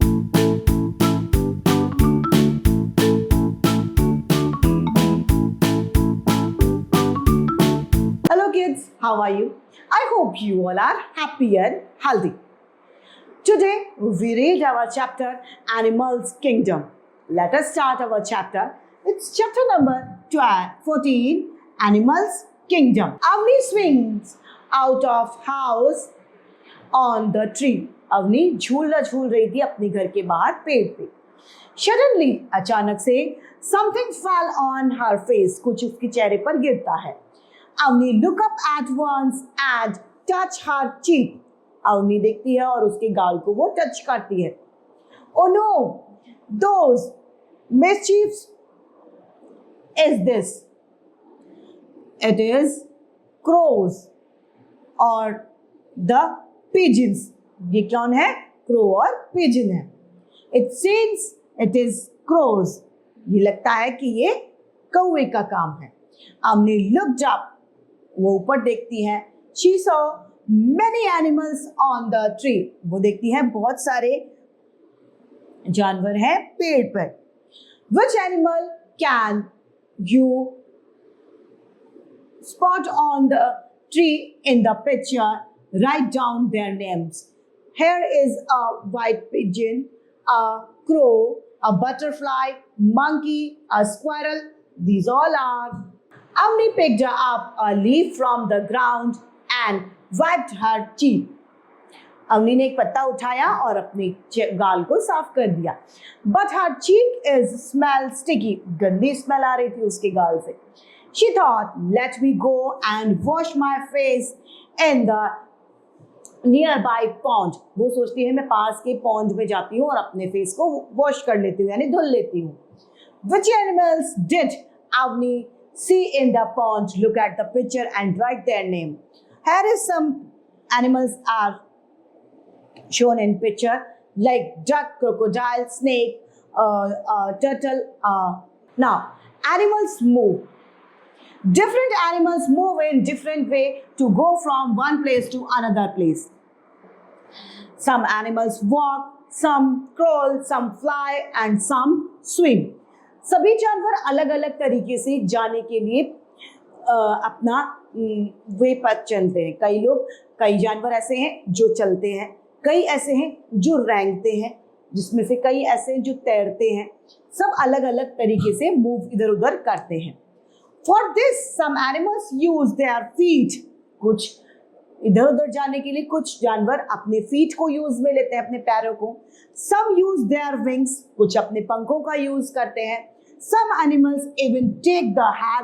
Hello kids, how are you? I hope you all are happy and healthy. Today we read our chapter Animals Kingdom. Let us start our chapter. It's chapter number 14, Animals Kingdom. Avni swings out of house on the tree. Avani झूल रही थी अपने घर के बाहर पेड़ पे. Suddenly, अचानक से something fell on her face. कुछ उसके चेहरे पर गिरता है. Avani look up at once and touch her cheek. Avani देखती है और उसके गाल को वो टच करती है. Oh no, those mischiefs is this? It is crows or the pigeons. ये कौन है? Crow और pigeon है. It seems it is crows. ये लगता है कि ये कौवे का काम है. Avani looked up. वो ऊपर देखती है. She saw many animals on the tree. वो देखती है बहुत सारे जानवर हैं पेड़ पर. Which animal can you spot on the tree in the picture? Write down their names. Here is a white pigeon, a crow, a butterfly, monkey, a squirrel. These all are. Avni picked up a leaf from the ground and wiped her cheek. Avani ने एक पत्ता उठाया और अपने गाल को साफ कर दिया. But her cheek is smell sticky. गंदी स्मेल आ रही थी उसके गाल से. She thought, let me go and wash my face in the nearby pond. वो सोचती है मैं पास के पॉन्ड में जाती हूँ और अपने फेस को वॉश कर लेती हूँ यानी धुल लेती हूँ. Which animals did Avni see in the pond? Look at the picture and write their name. Here is some animals are shown in picture like duck, crocodile, snake, turtle. Now, animals move. Different animals move in different way to go from one place to another place. Some animals walk, some crawl, some fly and some swim. सभी जानवर अलग अलग तरीके से जाने के लिए अपना वे पथ चलते हैं. कई जानवर ऐसे हैं जो चलते हैं, कई ऐसे हैं जो रेंगते हैं, जिसमें से कई ऐसे हैं जो तैरते हैं. सब अलग अलग तरीके से मूव इधर उधर करते हैं. For this, some animals use their feet. कुछ इधर उधर जाने के लिए कुछ जानवर अपने फीट को यूज में लेते हैं, अपने पैरों को. Some use their wings. कुछ अपने पंखों का यूज करते हैं. Some animals even take the hair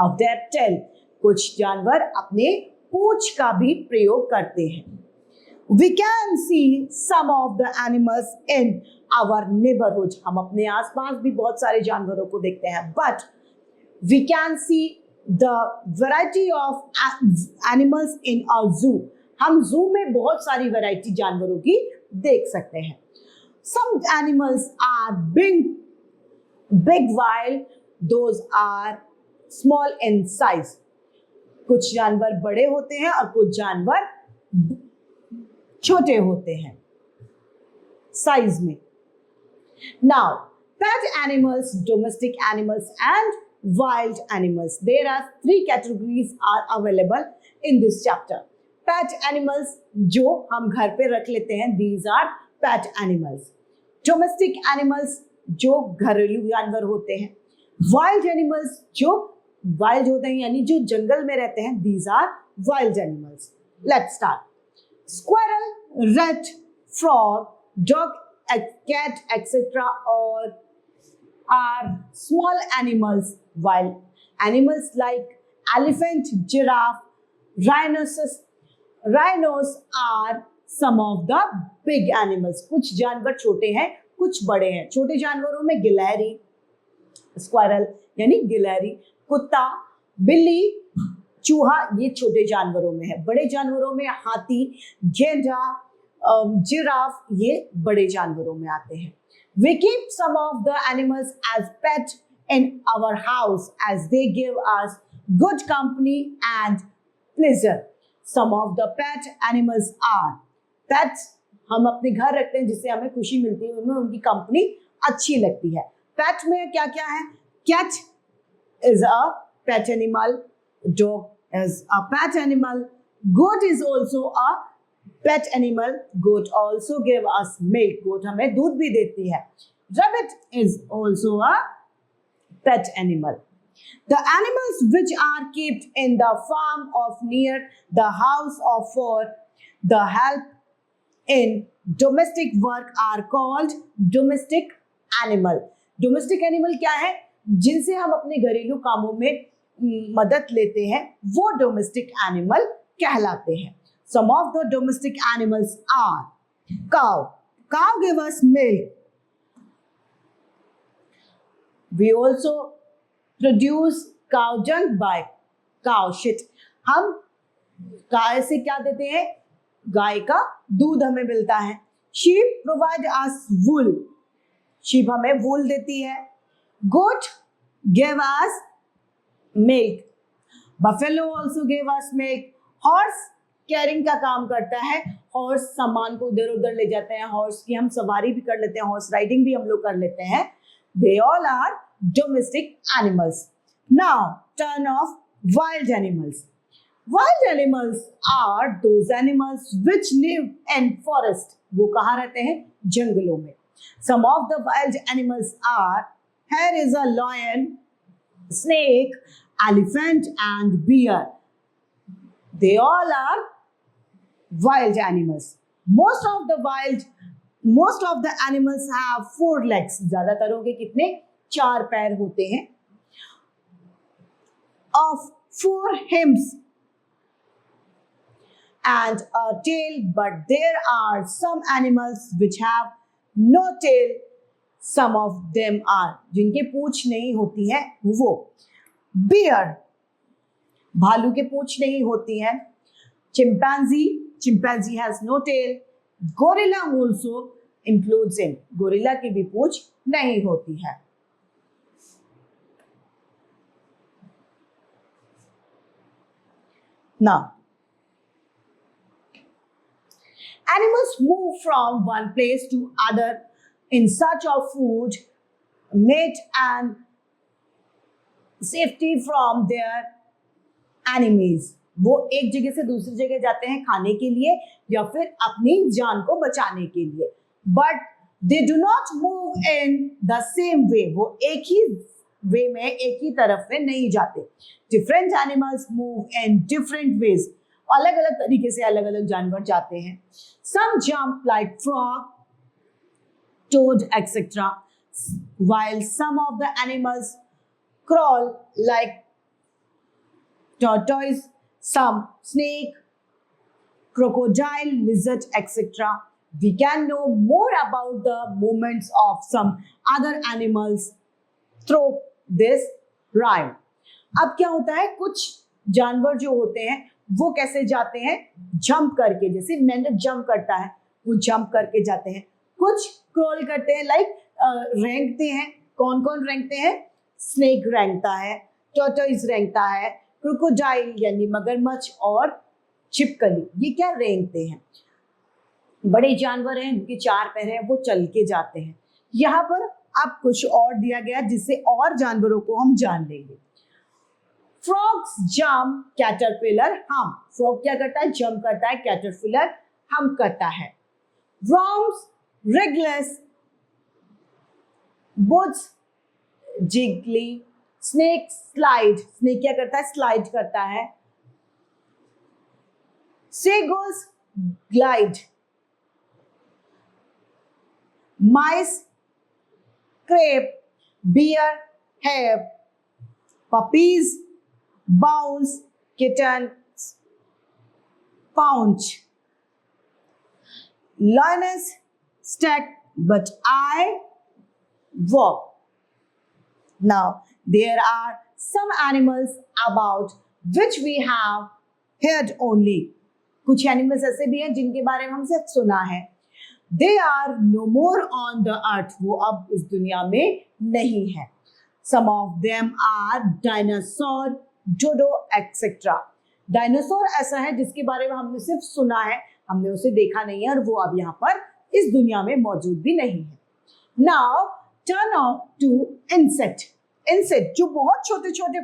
of their tail. कुछ जानवर अपने पूंछ का भी प्रयोग करते हैं. We can see some of the animals in our neighborhood. हम अपने आसपास भी बहुत सारे जानवरों को देखते हैं. But we can see the variety of animals in our zoo. हम zoo में बहुत सारी वैरायटी जानवरों की देख सकते हैं. Some animals are big while those are small in size. कुछ जानवर बड़े होते हैं और कुछ जानवर छोटे होते हैं साइज में. Now, pet animals, domestic animals and wild animals. There are 3 categories are available in this chapter. Pet animals जो हम घर पे रख लेते हैं, these are pet animals. Domestic animals जो घरेलू जानवर होते हैं. Wild animals जो wild होते हैं यानी जो जंगल में रहते हैं, these are wild animals. Let's start. Squirrel, rat, frog, dog, cat, etc. all are small animals, while animals like elephant, giraffe, rhinos are some of the big animals. कुछ जानवर छोटे हैं, कुछ बड़े हैं. छोटे जानवरों में गिलहरी, स्क्वायरल यानी गिलहरी, कुत्ता, बिल्ली, चूहा, ये छोटे जानवरों में है. बड़े जानवरों में हाथी, गेंडा, जिराफ, ये बड़े जानवरों में आते हैं. We keep some of the animals as pet in our house as they give us good company and pleasure. Some of the pet animals are pets. हम अपने घर रखते हैं जिससे हमें खुशी मिलती है, उनमें उनकी कंपनी अच्छी लगती है। पेट में क्या क्या है? Cat is a pet animal, dog is a pet animal, goat is also a pet animal, goat also give us milk, goat हमें दूध भी देती है। Rabbit is also a pet animal. The animals which are kept in the farm of near the house or for the help in domestic work are called domestic animal. Domestic animal क्या है? जिनसे हम अपने घरेलू कामों में मदद लेते हैं, वो domestic animal कहलाते हैं। Some of the domestic animals are cow. Cow give us milk. We also produce cow dung by cow shit. हम गाय से क्या देते हैं? गाय का दूध हमें मिलता है। Sheep provide us wool. Sheep हमें wool देती है। Goat give us milk. Buffalo also give us milk. Horse carrying का काम करता है। हॉर्स सामान को इधर उधर ले जाते हैं, हॉर्स की हम सवारी भी कर लेते हैं, हॉर्स राइडिंग भी हम लोग कर लेते हैं। They all are domestic animals. Now, turn of wild animals. Wild animals are those animals which live in forest. वो कहाँ रहते हैं? जंगलों में। Some of the wild animals are, here is a lion, snake, elephant and bear. They all are wild animals. Most of the animals have 4 legs. ज्यादातरों के कितने? 4 पैर होते हैं। Of 4 limbs and a tail, but there are some animals which have no tail. Some of them are, जिनके पूंछ नहीं होती है वो। Bear, भालू के पूंछ नहीं होती है। Chimpanzee has no tail. Gorilla also includes in. Gorilla की भी पूंछ नहीं होती है। Now, animals move from one place to other in search of food, mate and safety from their enemies. वो एक जगह से दूसरी जगह जाते हैं खाने के लिए या फिर अपनी जान को बचाने के लिए। But they do not move in the same way, वो एक ही वे में, एक ही तरफ में नहीं जाते। Different animals move in different ways, अलग अलग तरीके से अलग अलग जानवर जाते हैं। Some jump like frog, toad, etc. While some of the animals crawl like tortoise, some snake, crocodile, lizard, etc. We can know more about the movements of some other animals through this rhyme. अब क्या होता है, कुछ जानवर जो होते हैं वो कैसे जाते हैं? जंप करके, जैसे मेंढक जंप करता है वो जंप करके जाते हैं। कुछ क्रॉल करते हैं, लाइक रेंगते हैं। कौन कौन रेंगते हैं? स्नेक रेंगता है, टॉर्टोइज रेंगता है, क्रोकोडाइल यानी मगरमच्छ और छिपकली, ये क्या रेंगते हैं। बड़े जानवर हैं, उनके 4 पैर हैं, वो चल के जाते हैं। यहाँ पर अब कुछ और दिया गया जिससे और जानवरों को हम जान लेंगे। फ्रॉग्स जंप, कैटरपिलर हम। फ्रॉग क्या करता है? जंप करता है। कैटरपिलर हम करता है। Worms wriggles, bugs jiggle, snake slide, snake क्या करता है? स्लाइड करता है। Seagulls glide, mice creep, bear have, puppies bounce, kitten pounce, lioness stack, but I walk. Now there are some animals about which we have heard only. कुछ animals ऐसे भी हैं जिनके बारे में हम सिर्फ सुना है। They are no more on the earth. वो अब इस दुनिया में नहीं है। Some of them are dinosaur, dodo, etc. Dinosaur ऐसा है जिसके बारे में हमने सिर्फ सुना है, हमने उसे देखा नहीं है और वो अब यहाँ पर इस दुनिया में मौजूद भी नहीं है. Now turn off to insect. Insect जो बहुत छोटे छोटे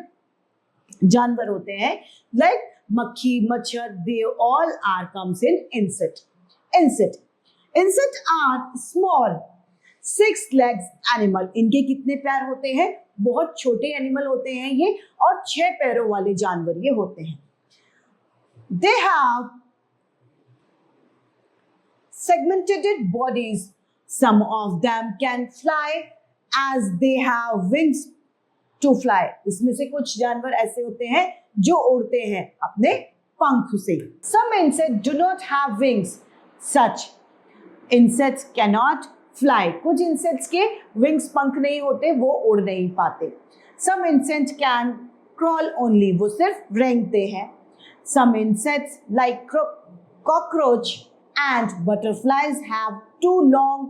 जानवर होते हैं, लाइक मक्खी, मच्छर, they all are comes in insect. Insect are small 6 legs animal. इनके कितने पैर होते हैं? बहुत छोटे एनिमल होते हैं ये, और 6 पैरों वाले जानवर ये होते हैं. They have segmented bodies. Some of them can fly as they have wings to fly. इसमें से कुछ जानवर ऐसे होते हैं जो उड़ते हैं अपने पंख से. Some insects do not have wings. Such insects cannot fly. कुछ insects के wings, पंख नहीं होते, वो उड़ नहीं पाते. Some insects can crawl only. वो सिर्फ रेंगते हैं. Some insects like cockroach and butterflies have 2 long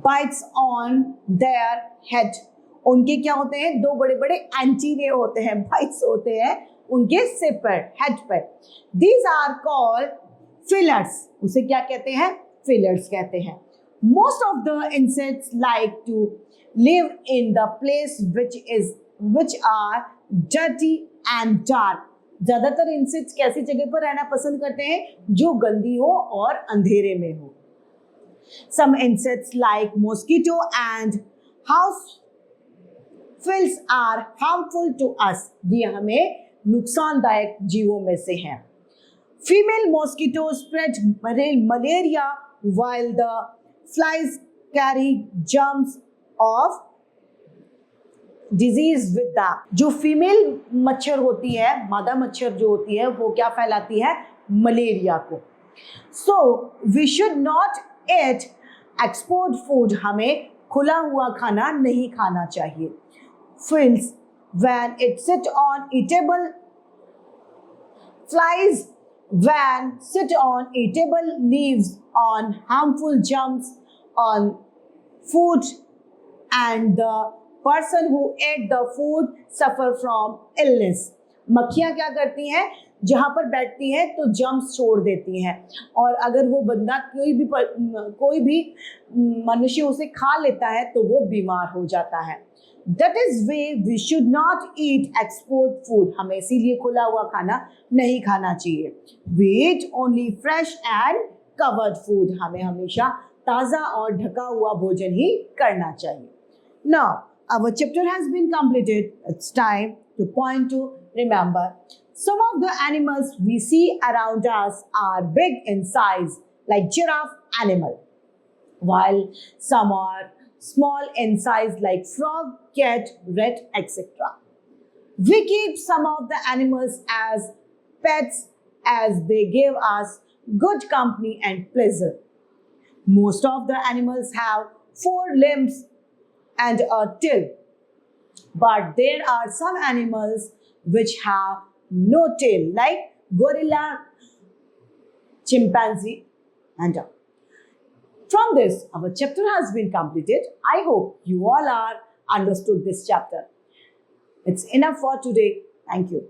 bites on their head. उनके क्या होते हैं? 2 बड़े बड़े एंटीने होते हैं, बाइट्स होते हैं उनके सिर पर, हेड पर. These are called fillers. उसे क्या कहते हैं? Fillers कहते हैं. Most of the insects like to live in the place which are dirty and dark. ज्यादातर इंसेक्ट्स कैसी जगह पर रहना पसंद करते हैं? जो गंदी हो और अंधेरे में हो. Some insects like mosquito and house flies are harmful to us. ये हमें नुकसानदायक जीवों में से हैं. Female mosquitoes spread malaria while the flies carry germs of disease with them. जो फीमेल मच्छर होती है, मादा मच्छर जो होती है, वो क्या फैलाती है? मलेरिया को. So we should not eat exposed food. हमें खुला हुआ खाना नहीं खाना चाहिए. Flies when it sit on eatable flies when sit on eatable leaves on harmful germs on food, and the person who ate the food suffer from illness. मक्खियाँ क्या करती हैं? जहाँ पर बैठती हैं तो जम्स छोड़ देती हैं, और अगर वो बंदा कोई भी मनुष्य उसे खा लेता है तो वो बीमार हो जाता है. That is why we should not eat exposed food. हमें इसीलिए खुला हुआ खाना नहीं खाना चाहिए. We eat only fresh and covered food. हमें हमेशा ताज़ा और ढका हुआ भोजन ही करना चाहिए. Now, our chapter has been completed. It's time to point to remember. Some of the animals we see around us are big in size, like giraffe animal, while some are small in size like frog, cat, rat, etc. We keep some of the animals as pets as they give us good company and pleasure. Most of the animals have 4 limbs and a tail, but there are some animals which have no tail, like gorilla, chimpanzee, and dog. From this, our chapter has been completed. I hope you all are understood this chapter. It's enough for today. Thank you.